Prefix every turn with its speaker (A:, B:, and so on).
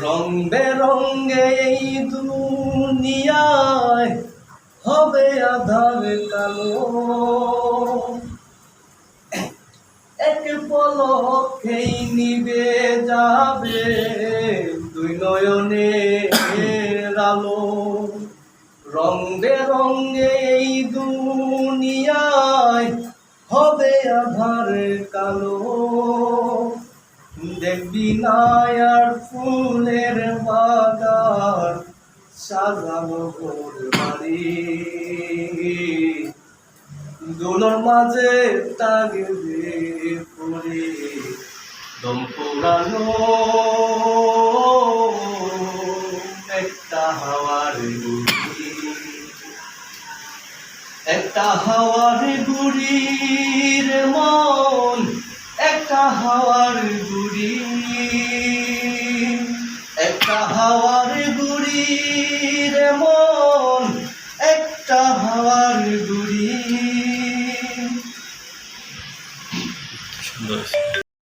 A: রং বেরঙ্গে এই দুনিয়ায় হবে আধার কালো, এক পলকেই নিবে যাবে দুই নয়নের আলো। রং বেরঙ্গে এই দুনিয়ায় হবে আধার কালো, দেখবি না আর ফুলের বাগান সাজানো ঘর বাড়ি, দুলোর মাঝে তাগবে পড়ে দম পুরানো একটা হাওয়ার গুড়ি, একটা হাওয়ার গুড়ির মন, একটা হাওয়ার গুড়ি, একটা হাওয়ার গুড়ির মন, একটা হাওয়ার গুড়ি। সুন্দর।